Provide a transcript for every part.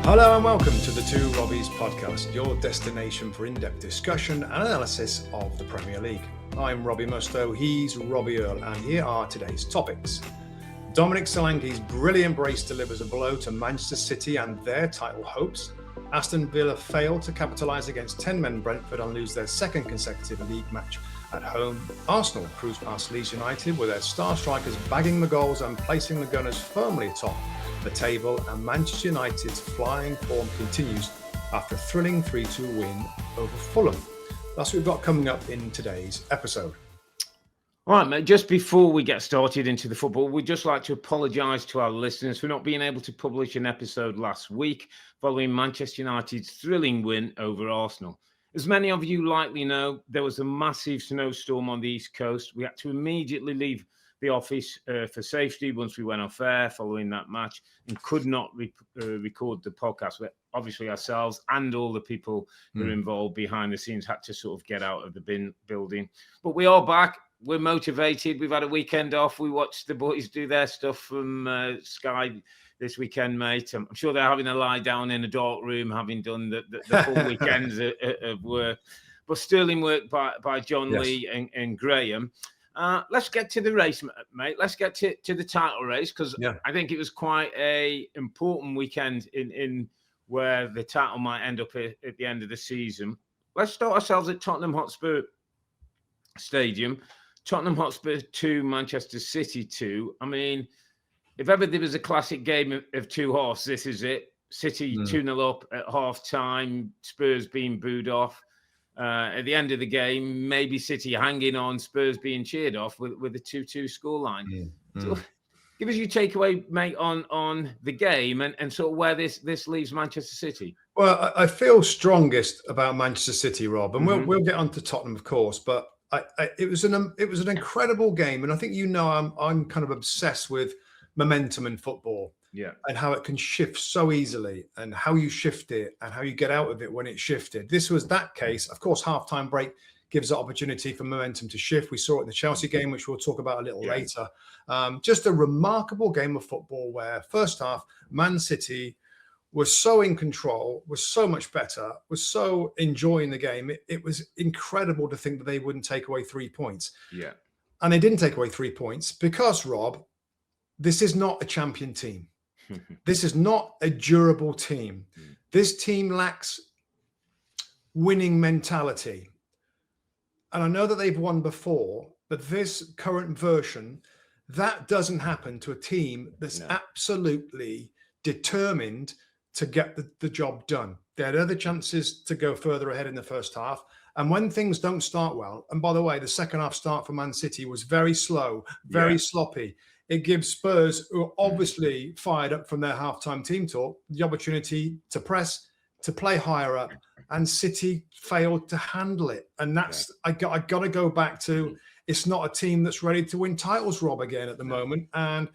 Hello and welcome to the Two Robbies Podcast, your destination for in-depth discussion and analysis of the Premier League. I'm Robbie Mustoe, he's Robbie Earle, and here are today's topics. Dominic Solanke's brilliant brace delivers a blow to Manchester City and their title hopes. Aston Villa fail to capitalise against 10-men Brentford and lose their second consecutive league match at home. Arsenal cruise past Leeds United with their star strikers bagging the goals and placing the Gunners firmly atop the table, and Manchester United's flying form continues after a thrilling 3-2 win over Fulham. That's what we've got coming up in today's episode. All right, mate, just before we get started into the football, we'd just like to apologise to our listeners for not being able to publish an episode last week following Manchester United's thrilling win over Arsenal. As many of you likely know, there was a massive snowstorm on the East Coast. We had to immediately leave the office for safety once we went off air following that match and could not record the podcast. But obviously ourselves and all the people who are involved behind the scenes had to sort of get out of the building. But we are back. We're motivated. We've had a weekend off. We watched the boys do their stuff from Sky this weekend, mate. I'm sure they're having a lie down in a dark room, having done the full weekends of work. But sterling work by John Lee and Graham. Let's get to the race, mate. Let's get to the title race, because I think it was quite a important weekend in where the title might end up at the end of the season. Let's start ourselves at Tottenham Hotspur Stadium. Tottenham Hotspur 2, Manchester City 2. I mean, if ever there was a classic game of two halves, this is it. City 2-0 up at half-time, Spurs being booed off. At the end of the game, maybe City hanging on, Spurs being cheered off with a 2-2 scoreline. So give us your takeaway, mate, on the game and sort of where this leaves Manchester City. Well, I feel strongest about Manchester City, Rob, and we'll get on to Tottenham, of course. But it was an incredible game, and I think I'm kind of obsessed with momentum in football. Yeah, and how it can shift so easily, and how you shift it, and how you get out of it when it's shifted. This was that case. Of course, halftime break gives the opportunity for momentum to shift. We saw it in the Chelsea game, which we'll talk about a little later. Just a remarkable game of football where first half, Man City was so in control, was so much better, was so enjoying the game. It was incredible to think that they wouldn't take away 3 points. Yeah, and they didn't take away 3 points because, Rob, this is not a champion team. This is not a durable team. This team lacks winning mentality. And I know that they've won before, but this current version, that doesn't happen to a team that's absolutely determined to get the job done. They had other chances to go further ahead in the first half. And when things don't start well, and by the way, the second half start for Man City was very slow, very sloppy. It gives Spurs, who are obviously fired up from their halftime team talk, the opportunity to press, to play higher up, and City failed to handle it. And that's I got to go back to, it's not a team that's ready to win titles, Rob, again at the moment. And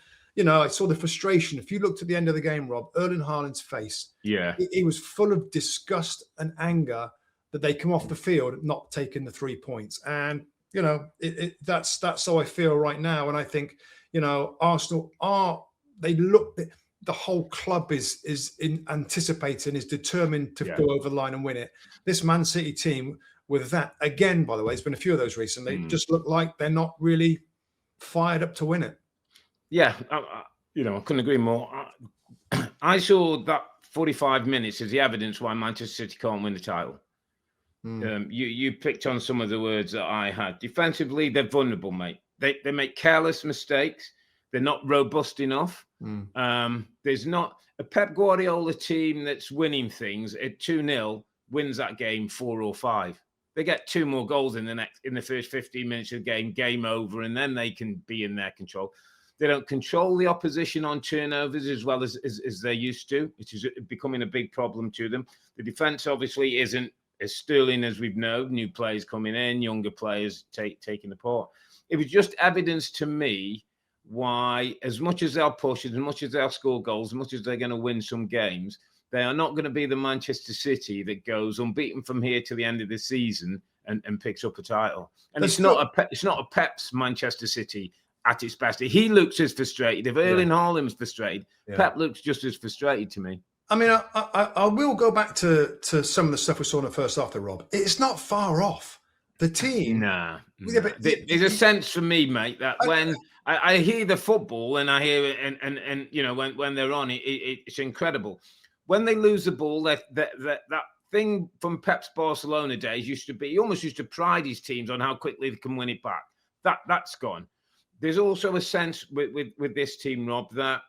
I saw the frustration. If you looked at the end of the game, Rob, Erling Haaland's face, he was full of disgust and anger that they come off the field not taking the 3 points. And that's how I feel right now. And I think, Arsenal the whole club is anticipating, is determined to go over the line and win it. This Man City team, with that, again, by the way, there's been a few of those recently, just look like they're not really fired up to win it. Yeah, I couldn't agree more. I saw that 45 minutes as the evidence why Manchester City can't win the title. You picked on some of the words that I had. Defensively, they're vulnerable, mate. They make careless mistakes. They're not robust enough. There's not a Pep Guardiola team that's winning things at 2-0 wins that game 4 or 5. They get 2 more goals in the first 15 minutes of the game over, and then they can be in their control. They don't control the opposition on turnovers as well as they're used to, which is becoming a big problem to them. The defense obviously isn't as sterling as we've known. New players coming in, younger players taking the part. It was just evidence to me why, as much as they'll push, as much as they'll score goals, as much as they're going to win some games, they are not going to be the Manchester City that goes unbeaten from here to the end of the season and picks up a title. And it's not a Pep's Manchester City at its best. He looks as frustrated. If Erling Haaland's frustrated, Pep looks just as frustrated to me. I mean, I will go back to some of the stuff we saw in the first half, Rob. It's not far off. The team. Nah. There's a sense for me, mate, that when I hear the football and I hear it, and you know, when they're on, it's incredible. When they lose the ball, that thing from Pep's Barcelona days used to be, he almost used to pride his teams on how quickly they can win it back. That's gone. There's also a sense with this team, Rob, that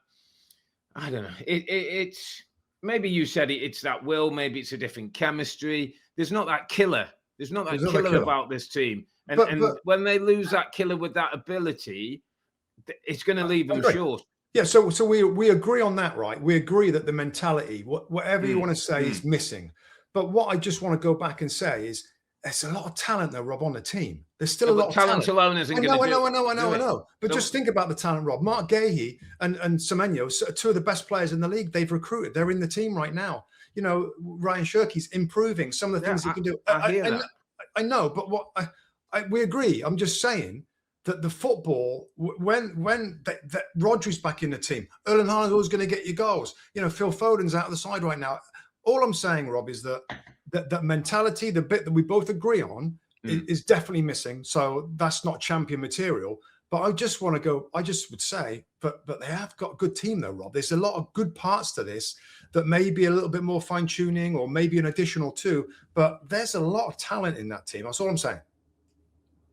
I don't know. It's maybe you said it's that will, maybe it's a different chemistry. There's not that killer. There's not that killer about this team. And when they lose that killer with that ability, it's going to leave them short. Yeah, so we agree on that, right? We agree that the mentality, whatever you want to say, is missing. But what I just want to go back and say is there's a lot of talent there, Rob, on the team. There's still a lot of talent. Alone isn't going to do it. I know. But just think about the talent, Rob. Mark Gahey and Semenyo, two of the best players in the league, they've recruited. They're in the team right now. You know, Ryan Shirky's improving some of the things he can do. I know, but we agree. I'm just saying that the football, when Rodri's back in the team, Earle Haaland's always going to get you goals. You know, Phil Foden's out of the side right now. All I'm saying, Rob, is that mentality, the bit that we both agree on, is definitely missing. So that's not champion material. But I just would say, but they have got a good team though, Rob. There's a lot of good parts to this that may be a little bit more fine tuning or maybe an additional two. But there's a lot of talent in that team. That's all I'm saying.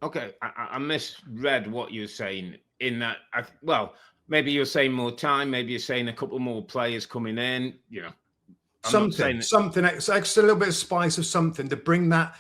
Okay, I misread what you're saying in that. Maybe you're saying more time. Maybe you're saying a couple more players coming in. You know, something extra, a little bit of spice of something to bring that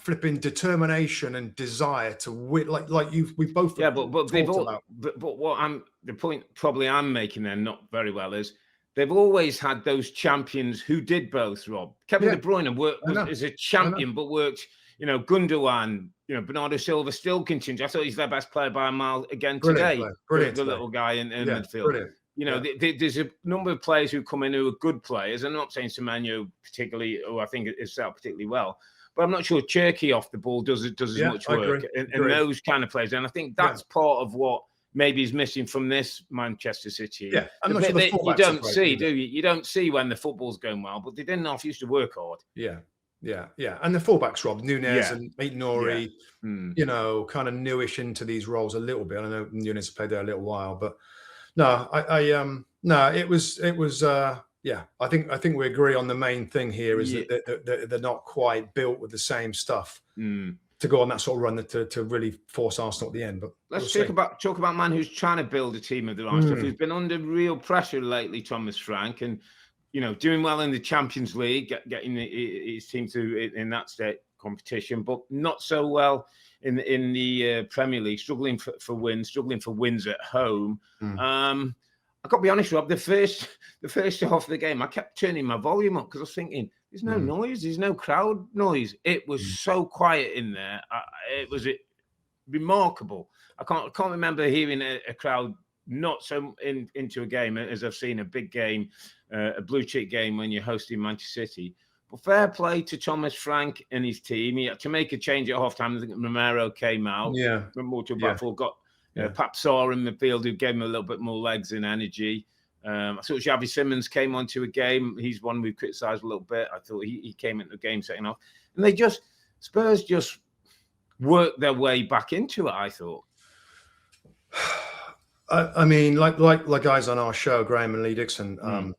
flipping determination and desire to win, like we both but what the point probably I'm making then not very well is they've always had those champions who did both. Rob, Kevin De Bruyne worked as a champion, but worked. You know, Gundogan, you know, Bernardo Silva still continues. I thought he's their best player by a mile again today. Brilliant the little guy in midfield. Brilliant. You know, there's a number of players who come in who are good players. I'm not saying Semenyo particularly, who I think is set up particularly well, but I'm not sure Cherky off the ball does as much work. And those kind of players. And I think that's part of what maybe is missing from this Manchester City. Yeah, I'm not sure you don't see, do you? You don't see when the football's going well, but they didn't half used to work hard. Yeah. And the fullbacks, Rob, Nunez and Aït-Nouri, you know, kind of newish into these roles a little bit. I know Nunez played there a little while, but no, it was I think we agree on the main thing here is that they're not quite built with the same stuff to go on that sort of run to really force Arsenal at the end. But let's talk about a man who's trying to build a team of their own stuff, who's been under real pressure lately, Thomas Frank, and you know, doing well in the Champions League, getting his team to in that state competition, but not so well in the Premier League, struggling for wins at home. I got to be honest, Rob. The first half of the game, I kept turning my volume up because I was thinking, "There's no noise, there's no crowd noise." It was so quiet in there. It was remarkable. I can't remember hearing a crowd not so into a game as I've seen a big game, a blue chip game when you're hosting Manchester City. But fair play to Thomas Frank and his team. He had to make a change at halftime. I think Romero came out. Yeah. More to back four. Got Papsaw in the field who gave him a little bit more legs and energy. I thought Xavi Simons came onto a game. He's one we've criticised a little bit. I thought he came into the game second half. And Spurs just worked their way back into it, I thought. I mean, like guys on our show, Graham and Lee Dixon,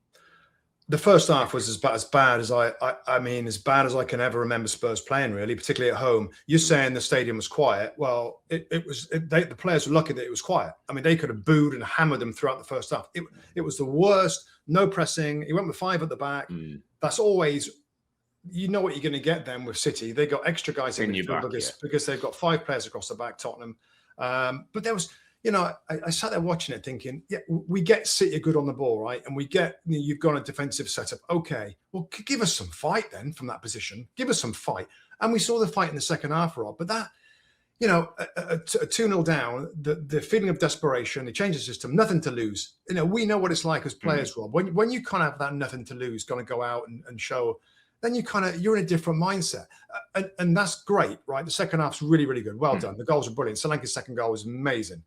the first half was as bad as I can ever remember Spurs playing, really, particularly at home. You're saying the stadium was quiet. Well, the players were lucky that it was quiet. I mean, they could have booed and hammered them throughout the first half. It was the worst. No pressing. He went with 5 at the back. That's always, you know what you're going to get then with City. They got extra guys in midfield because they've got 5 players across the back, Tottenham. But there was, you know, I sat there watching it thinking, we get City good on the ball, right? And we get, you've got a defensive setup. Okay, well, give us some fight then from that position. Give us some fight. And we saw the fight in the second half, Rob. But that, you know, a 2-0 down, the feeling of desperation, they change the system, nothing to lose. You know, we know what it's like as players, Rob. When you kind of have that nothing to lose, going to go out and show, then you're in a different mindset. And that's great, right? The second half's really, really good. Well done. The goals are brilliant. Solanke's second goal was amazing.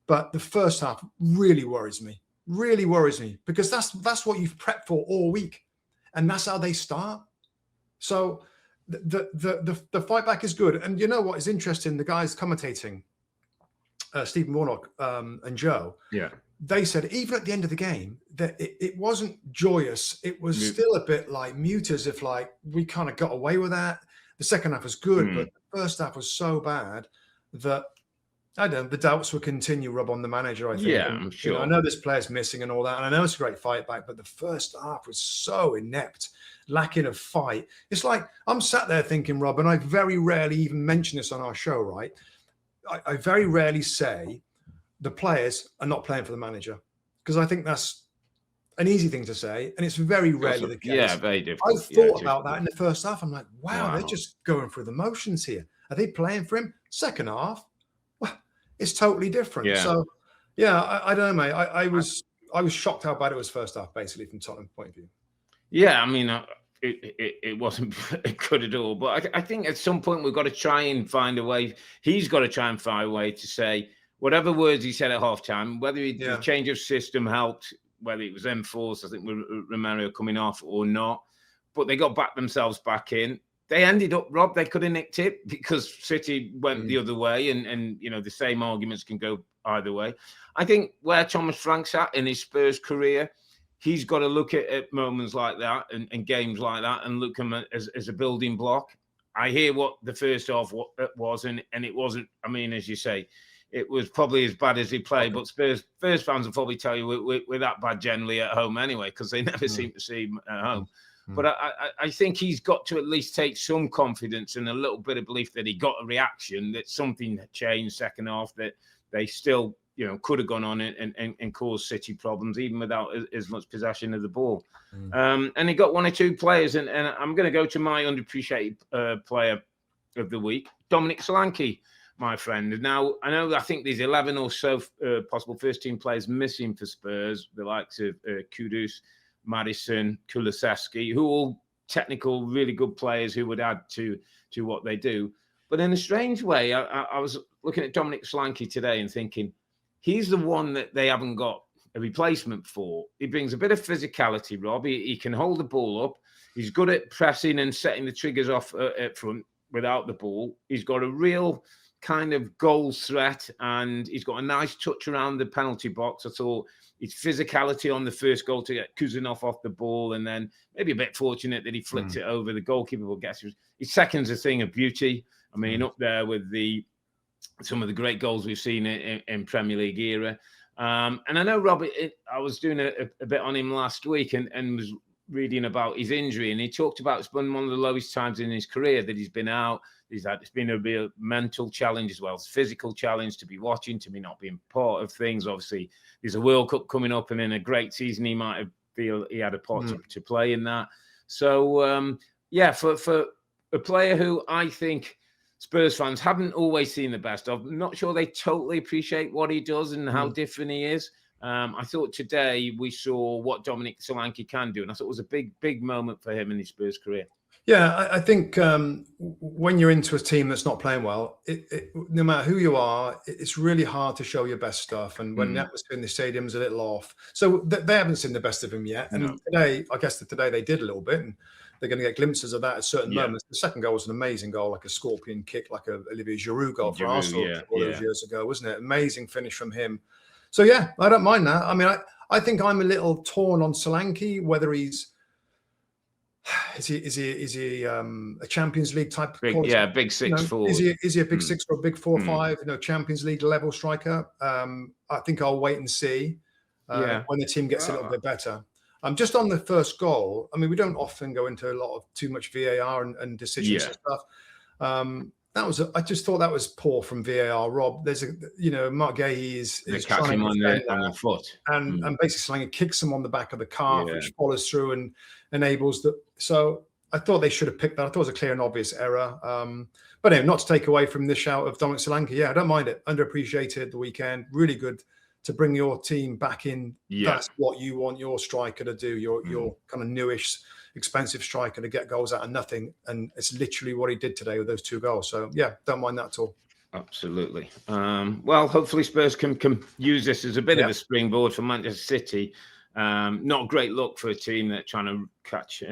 But the first half really worries me, because that's what you've prepped for all week. and that's how they start. So the fight back is good. And you know what is interesting? The guys commentating, Stephen Warnock and Joe, they said even at the end of the game that it wasn't joyous. It was still a bit like mute, as if like we kind of got away with that. The second half was good, but the first half was so bad that I don't know, the doubts will continue, Rob, on the manager, I think. Yeah, and, I'm sure. I know this player's missing and all that, and I know it's a great fight back, but the first half was so inept, lacking of fight. It's like I'm sat there thinking, Rob, and I very rarely even mention this on our show, right? I very rarely say the players are not playing for the manager, because I think that's an easy thing to say, and it's very rarely the case. Yeah, very difficult. I thought about that in the first half. I'm like, wow, they're just going through the motions here. Are they playing for him? Second half, well, it's totally different. Yeah. So, yeah, I don't know, mate. I was shocked how bad it was first half, basically, from Tottenham's point of view. Yeah, I mean, it wasn't good at all. But I think at some point we've got to try and find a way. He's got to try and find a way to say whatever words he said at halftime, whether the change of system helped, whether it was enforced, I think with Romario coming off or not. But they got themselves back in. They ended up, Rob, they could have nicked it because City went the other way, and you know, the same arguments can go either way. I think where Thomas Frank's at in his Spurs career, he's got to look at moments like that and games like that and look at them as a building block. I hear what the first half was, and it wasn't, I mean, as you say, it was probably as bad as he played, but Spurs fans will probably tell you we're that bad generally at home anyway, because they never seem to see him at home. But I think he's got to at least take some confidence and a little bit of belief that he got a reaction, that something changed second half, that they still, you know, could have gone on and caused City problems, even without as much possession of the ball. And he got one or two players, and I'm going to go to my underappreciated player of the week, Dominic Solanke, my friend. Now, I think there's 11 or so possible first-team players missing for Spurs, the likes of Kudus, Madison, Kulusevski, who are all technical, really good players who would add to what they do. But in a strange way, I was looking at Dominic Solanke today and thinking, he's the one that they haven't got a replacement for. He brings a bit of physicality, Rob. He can hold the ball up. He's good at pressing and setting the triggers off at front without the ball. He's got a real kind of goal threat, and he's got a nice touch around the penalty box. I thought his physicality on the first goal to get Kuzanov off the ball, and then maybe a bit fortunate that he flicked it over the goalkeeper. Will guess his second's a thing of beauty. I mean, up there with some of the great goals we've seen in Premier League era. And I know, Robbie, I was doing a bit on him last week and was reading about his injury, and he talked about it's been one of the lowest times in his career that he's been out. It's been a real mental challenge as well as physical challenge to be watching, to be not being part of things. Obviously, there's a World Cup coming up, and in a great season, he might have feel he had a part to play in that. So, for a player who I think Spurs fans haven't always seen the best of, I'm not sure they totally appreciate what he does and how different he is. I thought today we saw what Dominic Solanke can do, and I thought it was a big moment for him in his Spurs career. Yeah, I think when you're into a team that's not playing well, no matter who you are, it's really hard to show your best stuff. And when the atmosphere in the stadium's a little off, so they haven't seen the best of him yet. And today, I guess that today they did a little bit, and they're going to get glimpses of that at certain moments. The second goal was an amazing goal, like a scorpion kick, like a Olivier Giroud goal for Arsenal all those years ago, wasn't it? Amazing finish from him. So yeah, I don't mind that. I mean, I think I'm a little torn on Solanke, whether he's is he a Champions League type of quality? Big six forward. Is he a big six or a big 4-5? Champions League level striker. I think I'll wait and see when the team gets a little bit better. Just on the first goal, I mean, we don't often go into a lot of too much VAR and decisions and stuff. I just thought that was poor from VAR, Rob. There's Mark Gahey is trying on the foot, and basically Solanke kicks him on the back of the calf, which follows through and enables the. So I thought they should have picked that. I thought it was a clear and obvious error. But anyway, not to take away from the shout of Dominic Solanke. Yeah, I don't mind it. Underappreciated the weekend. Really good to bring your team back in. That's what you want your striker to do. Your kind of newish, expensive striker to get goals out of nothing, and it's literally what he did today with those two goals. So yeah, don't mind that at all. Absolutely. Well, hopefully Spurs can use this as a bit of a springboard for Manchester City. Not great luck for a team that trying to catch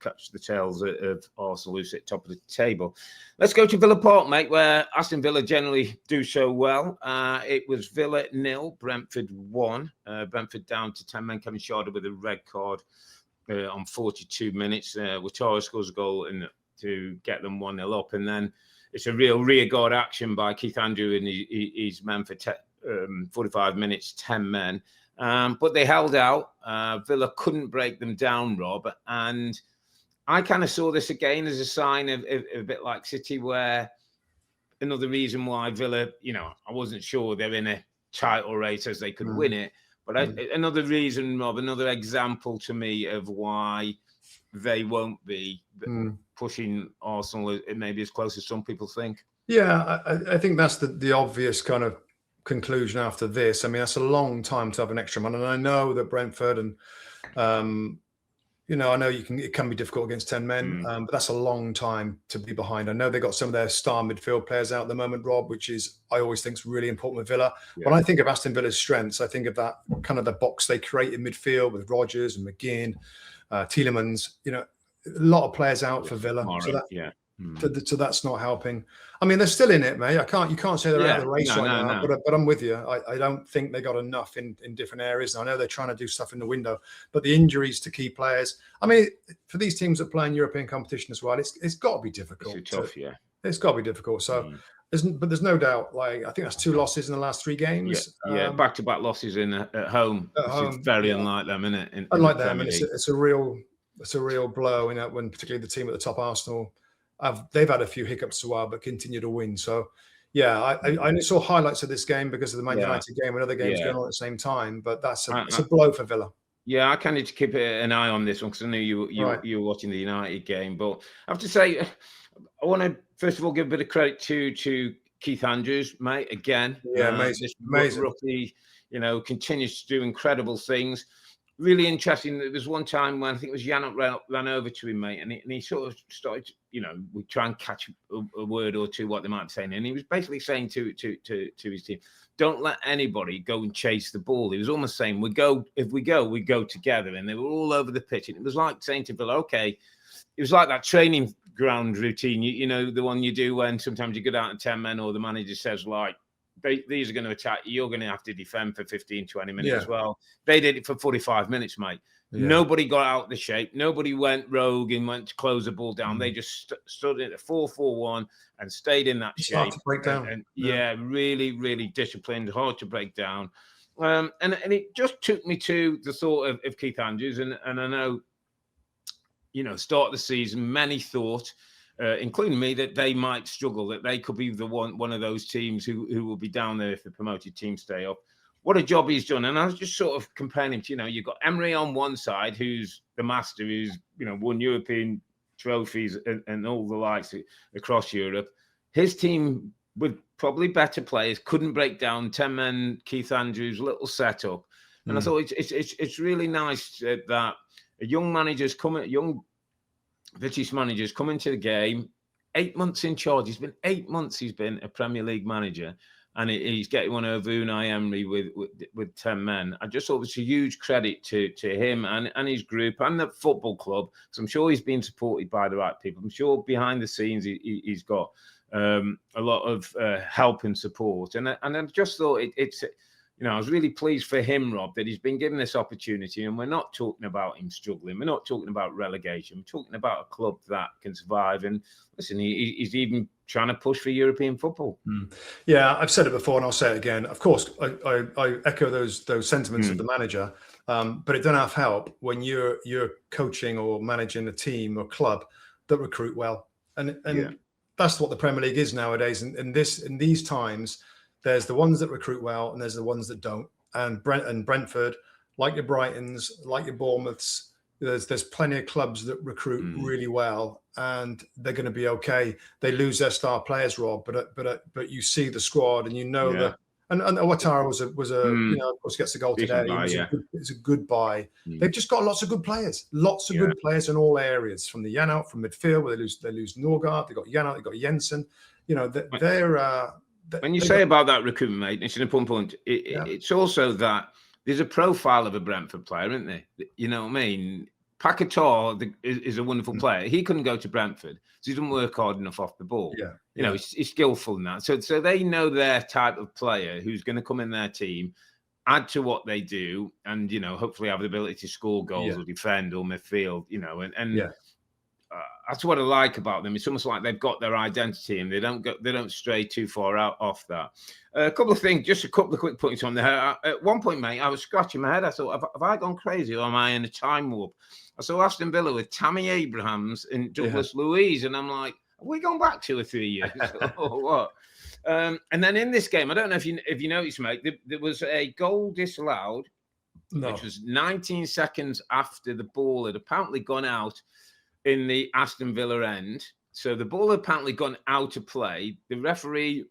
catch the tails of Arsenal, who sit top of the table. Let's go to Villa Park, mate, where Aston Villa generally do so well. It was Villa 0, Brentford 1. Brentford down to 10 men. Kevin Schade with a red card on 42 minutes. Ouattara scores a goal to get them 1-0 up. And then it's a real rearguard action by Keith Andrew and his men for 45 minutes, 10 men. But they held out. Villa couldn't break them down, Rob. And I kind of saw this again as a sign of a bit like City, where another reason why Villa, I wasn't sure they're in a title race as they could win it. But another reason, Rob, another example to me of why they won't be pushing Arsenal maybe as close as some people think. Yeah, I think that's the obvious kind of conclusion after this. I mean, that's a long time to have an extra man, and I know that Brentford and I know it can be difficult against 10 men, but that's a long time to be behind. I know they got some of their star midfield players out at the moment, Rob, which is I always think is really important with Villa. Yeah. When I think of Aston Villa's strengths, I think of that kind of the box they create in midfield with Rodgers and McGinn, Tielemans. A lot of players out for Villa. So that's not helping. I mean, they're still in it, mate. You can't say they're out of the race now. But I'm with you. I don't think they got enough in different areas. I know they're trying to do stuff in the window, but the injuries to key players. I mean, for these teams that play in European competition as well, it's got to be difficult. It's tough, It's got to be difficult. So, there's no doubt. Like, I think that's 2 losses in the last 3 games. Back-to-back losses at home. Which is very unlike them, isn't it? Unlike them, and it's a real blow. When particularly the team at the top, Arsenal. They've had a few hiccups a while, but continue to win. So, I only saw highlights of this game because of the Man United game and other games going on at the same time. But it's a blow for Villa. Yeah, I kind of need to keep an eye on this one because I knew you were watching the United game. But I have to say, I want to first of all give a bit of credit to Keith Andrews, mate. Again, amazing. Rookie, continues to do incredible things. Really interesting. There was one time when I think it was Janot ran over to him, mate, and he sort of started, we try and catch a word or two what they might be saying, and he was basically saying to his team, don't let anybody go and chase the ball. He was almost saying, we go together, and they were all over the pitch, and it was like saying to Villa, okay, it was like that training ground routine, the one you do when sometimes you go out in 10 men, or the manager says like, these are going to attack you. You're going to have to defend for 15, 20 minutes as well. They did it for 45 minutes, mate. Yeah. Nobody got out of the shape. Nobody went rogue and went to close the ball down. They just stood in a 4-4-1 and stayed in that shape. Hard to break down. And really, really disciplined, hard to break down. And it just took me to the thought of Keith Andrews. And I know, start of the season, many thought, including me, that they might struggle, that they could be one of those teams who will be down there if the promoted teams stay up. What a job he's done. And I was just sort of comparing him to, you've got Emery on one side, who's the master, who's, won European trophies and all the likes across Europe. His team, with probably better players, couldn't break down 10 men, Keith Andrews' little setup. And I thought it's really nice that young British managers come into the game, 8 months in charge. He's been 8 months. He's been a Premier League manager, and he's getting one over Unai Emery with 10 men. I just thought it was a huge credit to him and his group and the football club. So I'm sure he's been supported by the right people. I'm sure behind the scenes he's got a lot of help and support. And I just thought it's. I was really pleased for him, Rob, that he's been given this opportunity, and we're not talking about him struggling. We're not talking about relegation. We're talking about a club that can survive. And listen, he's even trying to push for European football. Yeah, I've said it before, and I'll say it again. Of course, I echo those sentiments of the manager, but it doesn't have help when you're coaching or managing a team or club that recruit well, and that's what the Premier League is nowadays. And in these times, there's the ones that recruit well, and there's the ones that don't. And Brentford, like your Brightons, like your Bournemouths, there's plenty of clubs that recruit really well, and they're going to be okay. They lose their star players, Rob, but you see the squad, and that. And Ouattara was of course gets a goal today. It's a good buy. They've just got lots of good players, good players in all areas, from the Janot, from midfield where they lose Norgard. They got Janot, they got Jensen. When you say about that recruitment, mate, it's an important point. It's also that there's a profile of a Brentford player, isn't there? You know what I mean? Paquetá is a wonderful player. He couldn't go to Brentford, so he doesn't work hard enough off the ball. Yeah, you know, he's skillful in that. So they know their type of player who's going to come in their team, add to what they do, and you know, hopefully have the ability to score goals or defend or midfield. You know, and that's what I like about them. It's almost like they've got their identity and they don't stray too far out off that. A couple of things, just a couple of quick points on there. At one point, mate, I was scratching my head. I thought, have I gone crazy or am I in a time warp? I saw Aston Villa with Tammy Abrahams and Douglas Luiz, and I'm like, have we gone back 2 or 3 years or what? And then in this game, I don't know if you noticed, mate, there was a goal disallowed, which was 19 seconds after the ball had apparently gone out in the Aston Villa end. So the ball had apparently gone out of play. The referee,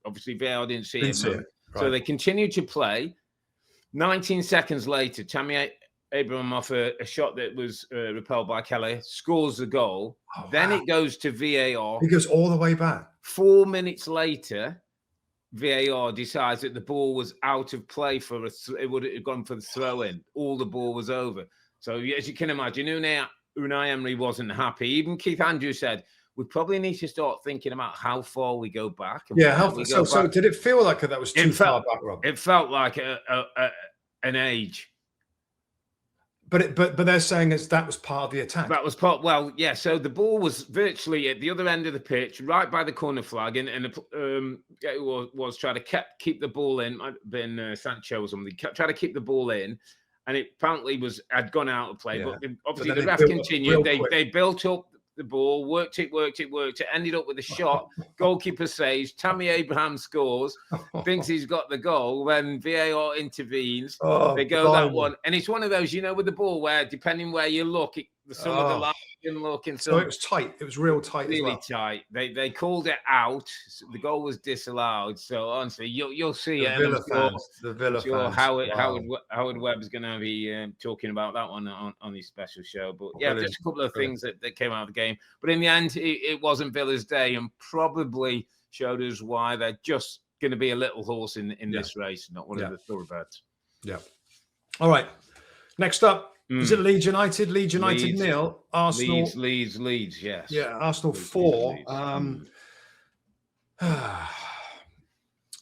obviously VAR didn't see it. Right. So they continued to play. 19 seconds later, Tammy Abraham off a shot that was repelled by Kelly, scores the goal. Then it goes to VAR. It goes all the way back. 4 minutes later, VAR decides that the ball was out of play it would have gone for the throw-in. All the ball was over. So as you can imagine, Unai Emery wasn't happy. Even Keith Andrews said, we probably need to start thinking about how far we go back. So did it feel like that was too far back, Rob? It felt like an age. But they're saying that was part of the attack. That was part. Well, yeah. So the ball was virtually at the other end of the pitch, right by the corner flag, and it was trying to keep the ball in. Might have been Sancho or something. Trying to keep the ball in, and it apparently had gone out of play. But obviously the ref continued. They built up the ball, worked it, ended up with a shot. Goalkeeper saves. Tammy Abraham scores, thinks he's got the goal. When VAR intervenes, they go that one. And it's one of those, with the ball where, depending where you look, some of the lines can look. And so it was tight. It was real tight really as well. Tight. They called it out. The goal was disallowed. So honestly, you'll see the Villa fans. Howard Webb's going to be talking about that one on his special show. But just a couple of things that came out of the game. But in the end, it wasn't Villa's day, and probably showed us why they're just going to be a little horse in this race, not one of the thoroughbreds. Yeah. All right. Next up. Is it Leeds United? Leeds 0, Arsenal. Leeds, yes. Yeah, Arsenal 4.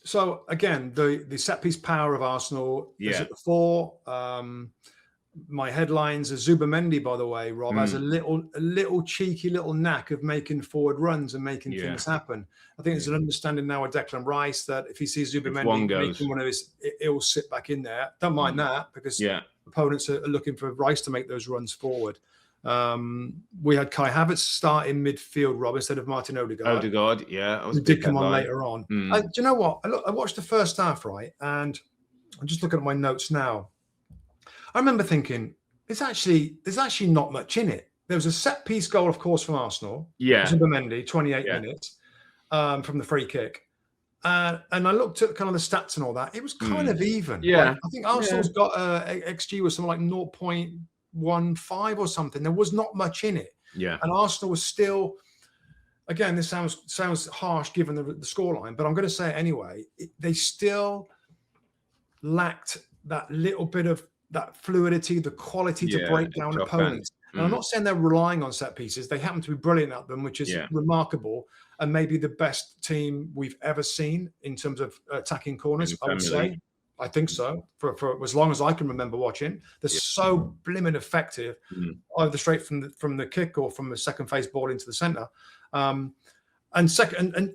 So again, the set piece power of Arsenal is at the 4. My headlines are Zubamendi, by the way, Rob, has a little cheeky little knack of making forward runs and making things happen. I think there's an understanding now with Declan Rice that if he sees Zubamendi making one of his, he'll sit back in there. Don't mind that because opponents are looking for Rice to make those runs forward. We had Kai Havertz start in midfield, Rob, instead of Martin Odegaard. Who did come on later on. Do you know what? I watched the first half, right? And I'm just looking at my notes now. I remember thinking, there's actually not much in it. There was a set piece goal, of course, from Arsenal. Zubamendi, 28 minutes from the free kick. And I looked at kind of the stats and all that. It was kind of even. I think Arsenal's got XG was something like 0.15 or something. There was not much in it. And Arsenal was still, again, this sounds harsh given the scoreline, but I'm going to say it anyway. They still lacked that little bit of that fluidity, the quality to break down opponents. And I'm not saying they're relying on set pieces. They happen to be brilliant at them, which is remarkable, and maybe the best team we've ever seen in terms of attacking corners, I would say. I think so, for as long as I can remember watching. They're so blimmin' effective, either straight from the kick or from the second phase ball into the centre.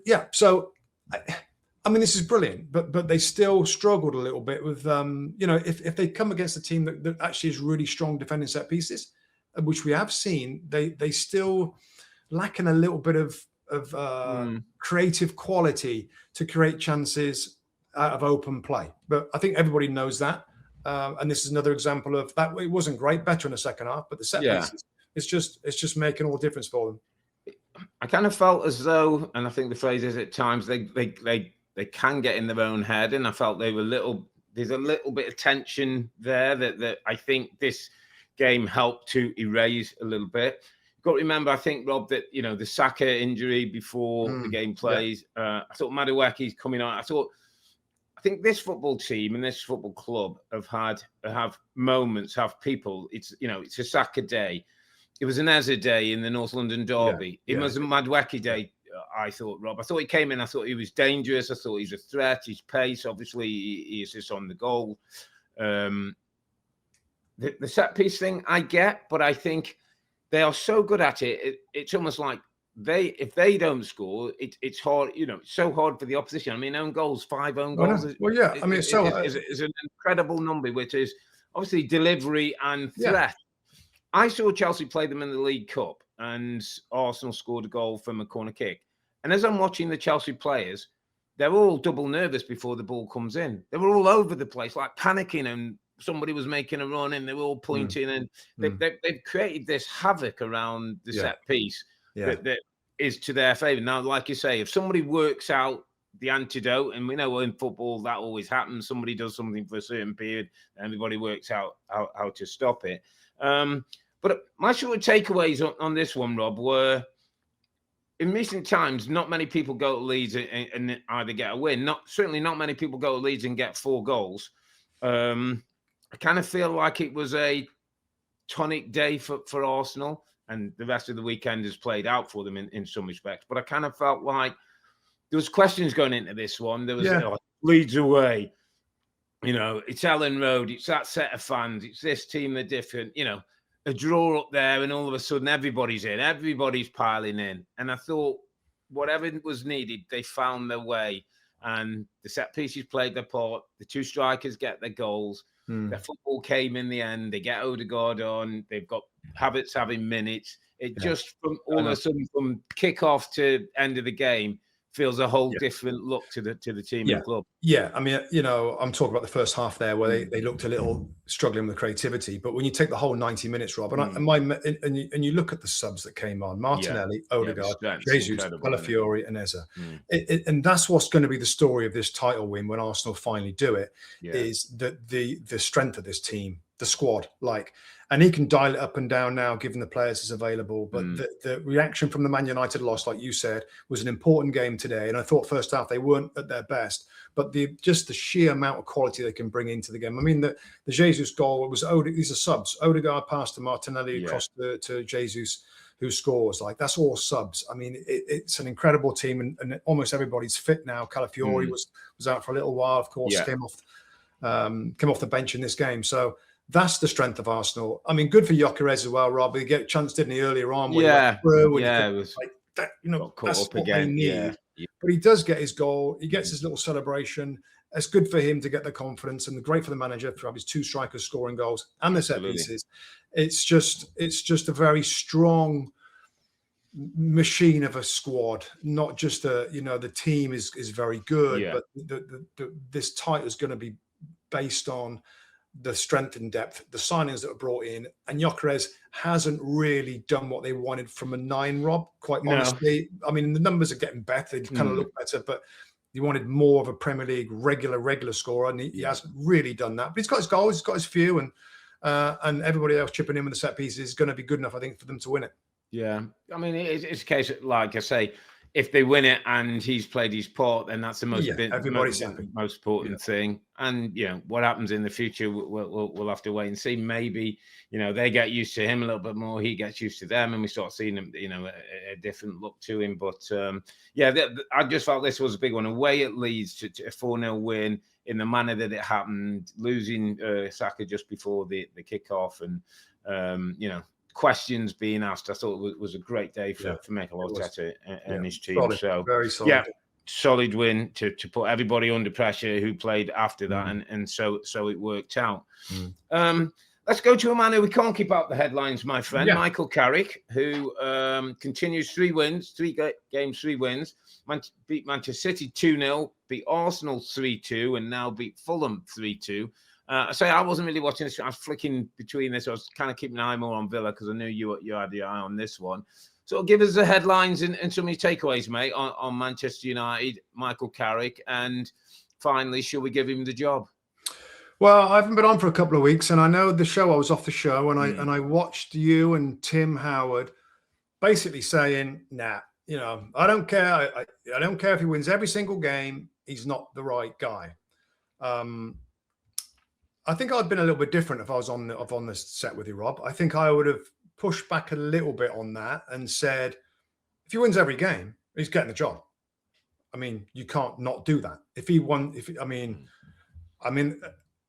So I mean, this is brilliant, but they still struggled a little bit with, if they come against a team that actually is really strong defending set pieces, which we have seen, they still lacking a little bit of creative quality to create chances out of open play. But I think everybody knows that. And this is another example of that. It wasn't great, better in the second half, but the set pieces, it's just making all the difference for them. I kind of felt as though, and I think the phrase is at times, they can get in their own head, and I felt there's a little bit of tension there that I think this game helped to erase a little bit. You've got to remember, I think, Rob, that the Saka injury before the game plays. I thought Madueke's coming on. I thought I think this football team and this football club have moments, have people. It's a Saka day. It was an Eze day in the North London derby. It was a Matchweek day. I thought, Rob. I thought he came in. I thought he was dangerous. I thought he was a threat. His pace, obviously, he assists on the goal. The set piece thing, I get, but I think they are so good at it. It's almost like if they don't score, it's hard. It's so hard for the opposition. I mean, own goals, 5 own goals. It's an incredible number, which is obviously delivery and threat. I saw Chelsea play them in the League Cup, and Arsenal scored a goal from a corner kick. And as I'm watching the Chelsea players, they're all double nervous before the ball comes in. They were all over the place, like panicking, and somebody was making a run, and they were all pointing, and they've created this havoc around the set piece that is to their favour. Now, like you say, if somebody works out the antidote, and we know in football that always happens, somebody does something for a certain period, and everybody works out how to stop it. But my sort of takeaways on this one, Rob, were in recent times, not many people go to Leeds and either get a win. Certainly not many people go to Leeds and get 4 goals. I kind of feel like it was a tonic day for Arsenal, and the rest of the weekend has played out for them in some respects. But I kind of felt like there was questions going into this one. There was Leeds away. It's Ellen Road. It's that set of fans. It's this team. They're different. A draw up there, and all of a sudden everybody's in. Everybody's piling in. And I thought whatever was needed, they found their way. And the set pieces played their part. The 2 strikers get their goals. Their football came in the end. They get Odegaard on. They've got Havertz having minutes. It just from all of a sudden from kick-off to end of the game feels a whole different look to the team and the club. Yeah, I mean, I'm talking about the first half there where they looked a little struggling with creativity. But when you take the whole 90 minutes, Rob, and you look at the subs that came on, Martinelli, Odegaard, Jesus, Calafiori, and Eze. And that's what's going to be the story of this title win when Arsenal finally do it, is that the strength of this team, the squad, and he can dial it up and down now, given the players is available. But the reaction from the Man United loss, like you said, was an important game today. And I thought first half they weren't at their best, but the sheer amount of quality they can bring into the game. I mean, the Jesus goal was these are subs. Odegaard passed to Martinelli across to Jesus, who scores. That's all subs. I mean, it's an incredible team, and almost everybody's fit now. Calafiori was out for a little while, of course, came off the bench in this game. So that's the strength of Arsenal. I mean, good for Gyökeres as well, Rob. He got a chance, didn't he, earlier on? It was like that. That's what again. they need. But he does get his goal. He gets his little celebration. It's good for him to get the confidence, and great for the manager to have his 2 strikers scoring goals and the set pieces. It's just a very strong machine of a squad. Not just the team is very good, but this title is going to be based on the strength and depth, the signings that were brought in, and Gyökeres hasn't really done what they wanted from a 9, Rob, quite honestly. I mean, the numbers are getting better. They kind of look better, but you wanted more of a Premier League regular scorer, and he hasn't really done that. But he's got his goals, he's got his few, and everybody else chipping in with the set pieces is going to be good enough, I think, for them to win it. Yeah. I mean, it's a case of, like I say, if they win it and he's played his part, then that's the most important thing. And what happens in the future, we'll have to wait and see. Maybe they get used to him a little bit more, he gets used to them, and we start seeing him, a different look to him. But I just felt this was a big one. Away at Leeds to a 4-0 win in the manner that it happened, losing Saka just before the kickoff, and questions being asked. I thought it was a great day for Mikel Arteta and his team. Solid, very solid. Solid win to put everybody under pressure who played after that, and so it worked out. Let's go to a man who we can't keep out the headlines, my friend, Michael Carrick, who continues 3 wins, 3 games, 3 wins. Beat Manchester City 2-0, beat Arsenal 3-2, and now beat Fulham 3-2. I wasn't really watching this. I was flicking between this. I was kind of keeping an eye more on Villa because I knew you had the eye on this one. So give us the headlines and some of your takeaways, mate, on Manchester United, Michael Carrick, and finally, should we give him the job? Well, I haven't been on for a couple of weeks, and I know the show. I was off the show, and I watched you and Tim Howard basically saying, "Nah, I don't care. I don't care if he wins every single game. He's not the right guy." I think I'd been a little bit different if I was on this set with you, Rob. I think I would have pushed back a little bit on that and said, if he wins every game, he's getting the job. I mean, you can't not do that. If he won,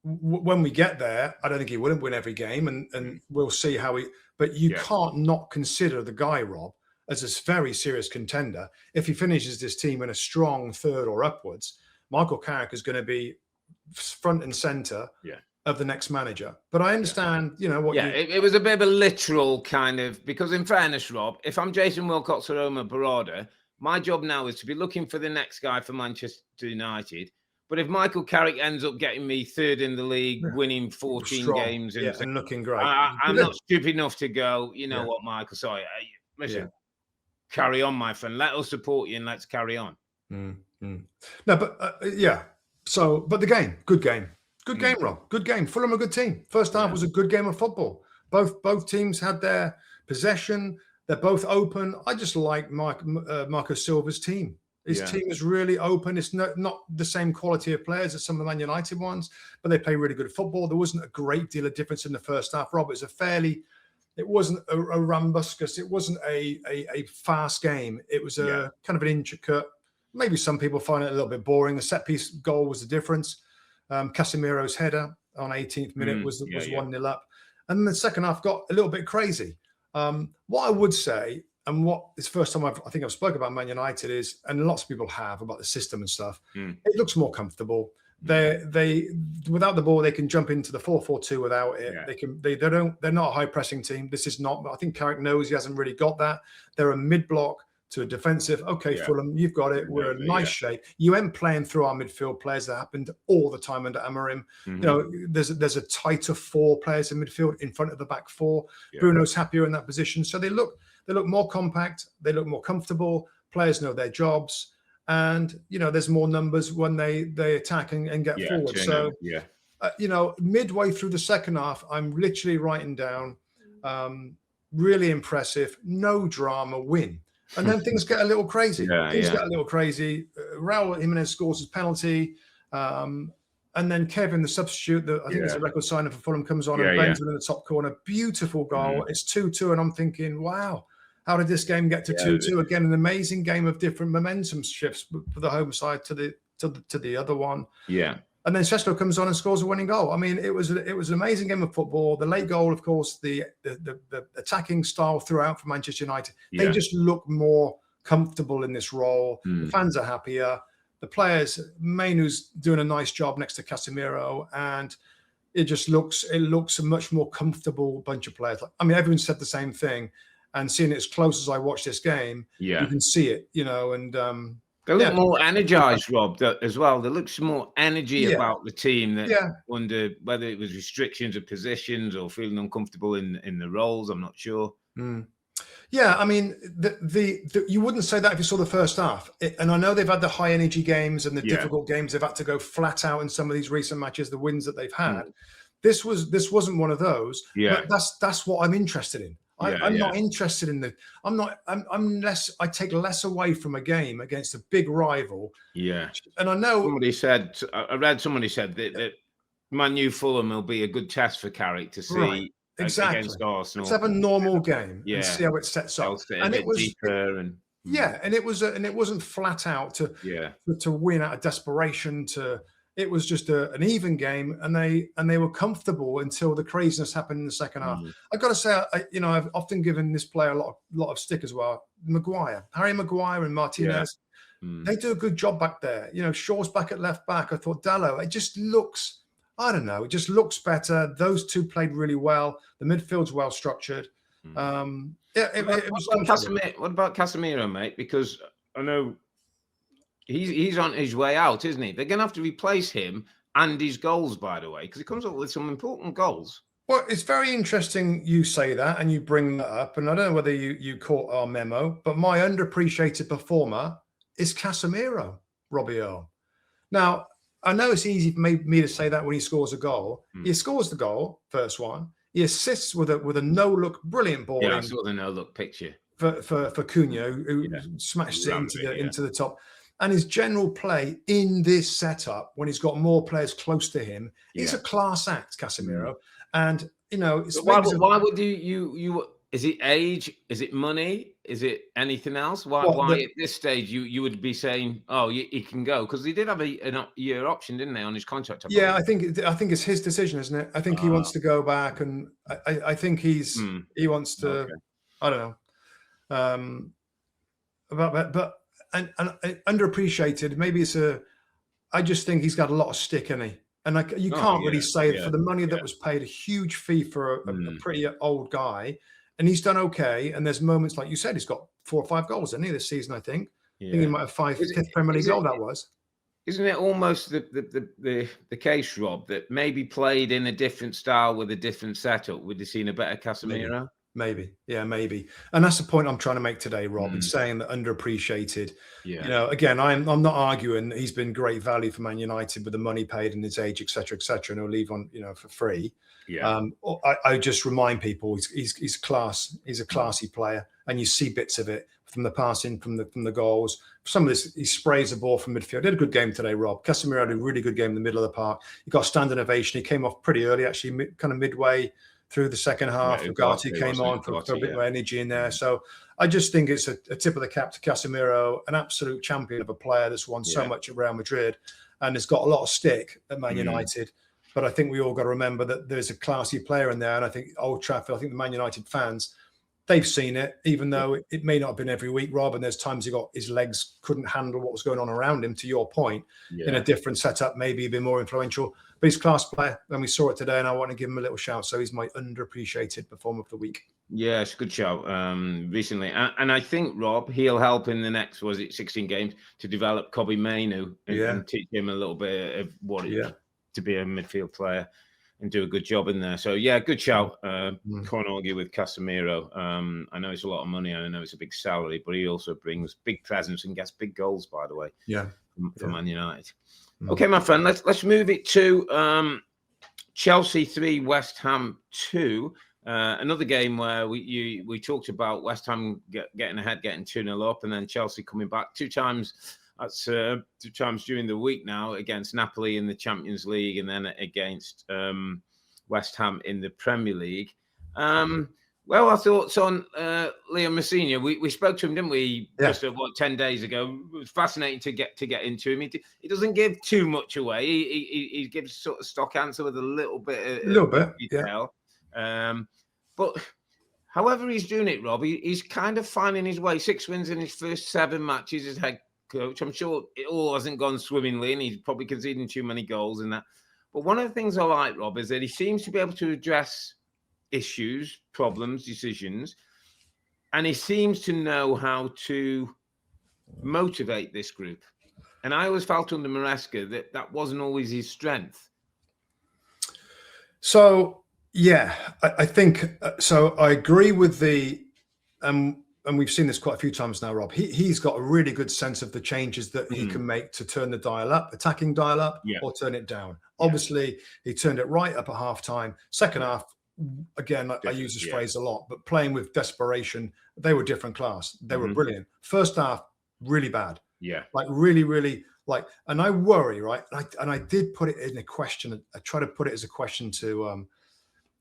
when we get there, I don't think he wouldn't win every game, and we'll see how he. But you can't not consider the guy, Rob, as a very serious contender. If he finishes this team in a strong third or upwards, Michael Carrick is going to be front and center of the next manager. But I understand, what. Yeah, it was a bit of a literal kind of, because in fairness, Rob, if I'm Jason Wilcox or Omar Barada, my job now is to be looking for the next guy for Manchester United. But if Michael Carrick ends up getting me third in the league, winning 14 games, and looking great, I'm not stupid enough to go, what, Michael, sorry, listen, carry on, my friend. Let us support you and let's carry on. No, but So, but the game, good game. Good game, Rob. Good game. Fulham a good team. First half was a good game of football. Both teams had their possession. They're both open. I just like Marco Silva's team. His team is really open. It's not the same quality of players as some of the Man United ones, but they play really good football. There wasn't a great deal of difference in the first half, Rob. It wasn't a rambuscus. It wasn't a fast game. It was a kind of an intricate. Maybe some people find it a little bit boring. The set piece goal was the difference. Casemiro's header on 18th minute was 1-0 up. And then the second half got a little bit crazy. What I would say, and what is the first time I think I've spoken about Man United is, and lots of people have about the system and stuff, it looks more comfortable. They without the ball, they can jump into the 4-4-2 without it. They're not a high pressing team. This is not, I think Carrick knows he hasn't really got that. They're a mid block to a defensive. Okay, Fulham, you've got it. We're in nice shape. You ain't playing through our midfield players. That happened all the time under Amorim. There's a tighter four players in midfield in front of the back four. Bruno's happier in that position. So they look more compact. They look more comfortable. Players know their jobs. And, there's more numbers when they attack and get forward. So, midway through the second half, I'm literally writing down, really impressive, no drama win. And then things get a little crazy. Get a little crazy. Raul Jimenez scores his penalty. And then Kevin, the substitute, I think it's a record signing for Fulham, comes on and bangs it in the top corner. Beautiful goal. It's 2-2. And I'm thinking, wow, how did this game get to 2-2? Again, an amazing game of different momentum shifts for the home side to the other one. Yeah. And then Sesko comes on and scores a winning goal. I mean, it was an amazing game of football. The late goal, of course, the attacking style throughout for Manchester United. They just look more comfortable in this role. The fans are happier. The players, Mainu's doing a nice job next to Casemiro, and it looks a much more comfortable bunch of players. I mean, everyone said the same thing, and seeing it as close as I watched this game, you can see it, and. They look more energized, Rob, as well. There looks more energy about the team. Wonder whether it was restrictions of positions or feeling uncomfortable in the roles. I'm not sure. Yeah, I mean, you wouldn't say that if you saw the first half. And I know they've had the high energy games and the difficult games. They've had to go flat out in some of these recent matches. The wins that they've had. This wasn't one of those. But that's what I'm interested in. I'm not interested in I take less away from a game against a big rival. Yeah. And I know I read somebody said that Man U Fulham will be a good test for Carrick to see against Arsenal. Let's have a normal game and see how it sets up. And it was deeper and it wasn't flat out to win out of desperation. It was just an even game, and they were comfortable until the craziness happened in the second half. I've got to say, I've often given this player a lot of stick as well. Harry Maguire and Martinez, they do a good job back there. Shaw's back at left back. I thought Dalot, it just looks, I don't know, it just looks better. Those two played really well. The midfield's well structured. It was. What about Casemiro, mate? Because I know. He's on his way out, isn't he? They're going to have to replace him and his goals, by the way, because he comes up with some important goals. Well, it's very interesting you say that and you bring that up. And I don't know whether you caught our memo, but my underappreciated performer is Casemiro, Robbie Earle. Now, I know it's easy for me to say that when he scores a goal. He scores the goal, first one. He assists with a no-look, brilliant ball. Yeah, I saw the no-look picture. For Cunha, who smashed it into the top. and his general play in this setup when he's got more players close to him. He's a class act, Casemiro. And, it's why would you is it age? Is it money? Is it anything else? Why at this stage you would be saying, oh, he can go? Because he did have a year option, didn't they, on his contract? I think it's his decision, isn't it? I think he wants to go back, and I think he wants to. Okay. I don't know about that, but and underappreciated. Maybe I just think he's got a lot of stick in he. And you can't really say for the money that was paid, a huge fee for a pretty old guy. And he's done okay. And there's moments, like you said, he's got 4 or 5 goals, hasn't he, this season, I think. Yeah. I think he might have 5th Premier League goal that was. Isn't it almost the case, Rob, that maybe played in a different style with a different setup, would have seen a better Casemiro? Maybe. Yeah, maybe. And that's the point I'm trying to make today, Rob. It's saying that underappreciated. Yeah. Again, I'm not arguing that he's been great value for Man United with the money paid and his age, et cetera, and he'll leave on, for free. Yeah. I just remind people he's class. He's a classy player, and you see bits of it from the passing, from the goals. Some of this, he sprays the ball from midfield. He did a good game today, Rob. Casemiro had a really good game in the middle of the park. He got a standing ovation. He came off pretty early, actually, kind of midway through the second half. Ugarte came on for a bit more energy in there. So I just think it's a tip of the cap to Casemiro, an absolute champion of a player that's won so much at Real Madrid and has got a lot of stick at Man United. But I think we all got to remember that there's a classy player in there. And I think Old Trafford, I think the Man United fans, they've seen it, even though it may not have been every week, Rob. And there's times his legs couldn't handle what was going on around him, to your point, in a different setup, maybe a bit more influential. But he's a class player, and we saw it today, and I want to give him a little shout. So he's my underappreciated performer of the week. Yeah, it's a good shout recently. And I think, Rob, he'll help in the next, 16 games to develop Kobbie Mainoo and teach him a little bit of what it is to be a midfield player and do a good job in there. So, good shout. Can't argue with Casemiro. I know it's a lot of money, and I know it's a big salary, but he also brings big presence and gets big goals, by the way, for Man United. Okay, my friend, let's move it to Chelsea 3, West Ham 2. Another game where we talked about West Ham getting ahead, getting 2-0 up, and then Chelsea coming back 2 times. That's 2 times during the week now, against Napoli in the Champions League, and then against West Ham in the Premier League. Well, our thoughts on Liam Rosenior. We spoke to him, didn't we? Just 10 days ago. It was fascinating to get into him. He doesn't give too much away. He gives sort of stock answer with a little bit of detail. But however he's doing it, Rob, he's kind of finding his way. 6 wins in his first 7 matches as head coach. I'm sure it all hasn't gone swimmingly, and he's probably conceding too many goals in that. But one of the things I like, Rob, is that he seems to be able to address issues, problems, decisions, and he seems to know how to motivate this group. And I always felt under Maresca that wasn't always his strength. So I think so. I agree with the and we've seen this quite a few times now, Rob. He's got a really good sense of the changes that he can make to turn the dial up, attacking dial up, or turn it down. Obviously, he turned it right up at half time. Second half, again, I use this phrase a lot, but playing with desperation, they were different class. They were brilliant. First half, really bad. Yeah. Like really, really and I worry, right? And I did put it in a question. I try to put it as a question to